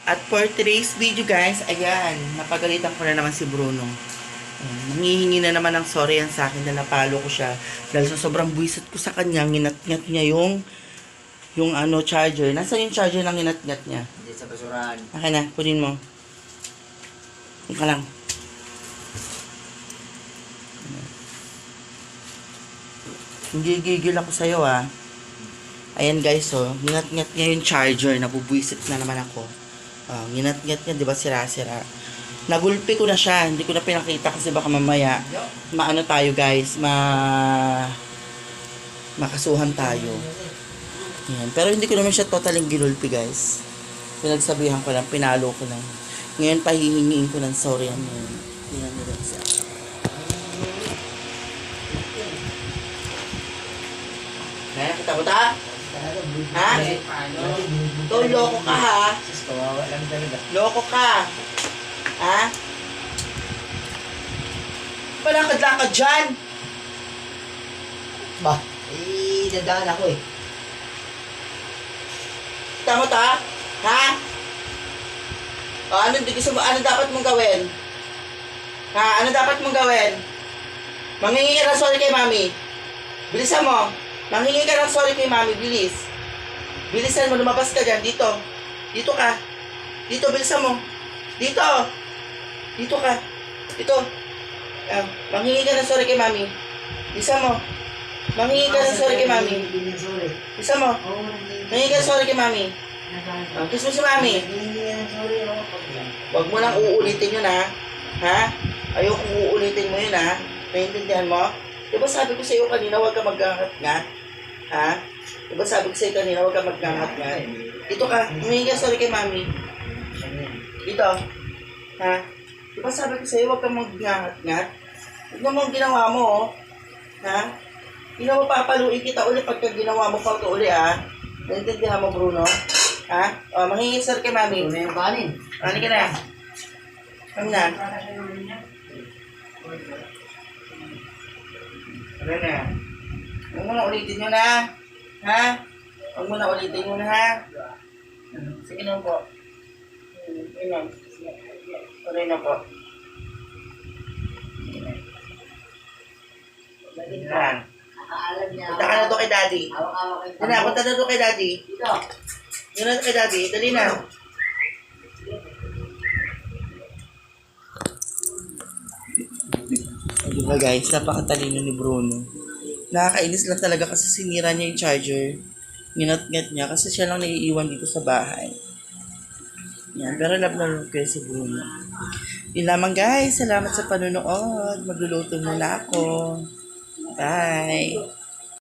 At for today's video guys, ayan, napagalitan ko na naman si Bruno. Nangihingi na naman ng sorry yan sa akin na napalo ko siya. Dahil sa sobrang buwisit ko sa kanya, nginat-ngat niya yung charger. Nasaan yung charger na nginat-ngat niya? Hindi sa basurahan. Akin na, kunin mo. Ika lang. Gigigil ako sa'yo Ayan guys, nginat-ngat niya yung charger. Nabubuisit na naman ako. Nginat-ngat niya, di ba sira-sira. Nagulpi ko na siya. Hindi ko na pinakita kasi baka mamaya maano tayo guys. Makasuhan tayo. Yan. Pero hindi ko naman siya totaling ginulpi guys. Pinagsabihan ko lang, pinalo ko lang. Ngayon pahihingiin ko ng sorry yan. Tingnan mo lang siya. Kaya kita mo ta? Ha? To, loko ka ha? Loko ka. Ha? Palakad-lakad dyan. Ba? Dadaan ako eh. Tama ta? Ha? Ano dapat mong gawin? Ha? Ano dapat mong gawin? Manghingi ka ng sorry kay mami. Bilisan mo. Manghingi ka ng sorry kay mami. Bilis. Bilisan mo. Lumabas ka dyan. Dito. Dito ka. Dito. Bilisan mo. Dito. Dito ka. Dito. Manghingi ka ng sorry kay mami. Bilisan mo. Manghingi ka ng sorry kay mami. Bilisan mo. Manghingi ka ng sorry kay mami. Kiss mo si mami. Huwag mo lang uulitin yun ha? Ayokong uulitin mo yun Naiintindihan mo? Diba sabi ko sa iyo kanina huwag ka maggangat-ngat? Ha? Diba sabi ko sa iyo kanina huwag ka maggangat-ngat? Dito ka. Humingi ka sorry kay mami. Dito. Ha? Diba sabi ko sa iyo huwag ka maggangat-ngat? Tignan mo ang ginawa mo Ha? Hindi na mapapaluin kita uli pagka ginawa mo pa ito uli Naiintindihan mo Bruno? Ha? Manghingi sorry kay mami. Ano yung kanin? Ano ka na? Ano na? Ano na? Huwag mo na ulitin nyo na. Ha? Huwag mo na ulitin nyo na ha? Sige na po. Sige na. Sorry na po. Yan. Punta ka na to kay daddy. Dali na, punta na to kay daddy. Dito. Yun na kay daddy. Dali na. Diba guys, napakatalino ni Bruno. Nakakainis lang talaga kasi sinira niya yung charger. Nginat-ngat niya kasi siya lang naiiwan dito sa bahay. Yan, pero love na love kayo si Bruno. Yun lamang guys, salamat sa panonood. Magluluto muna ako. Bye!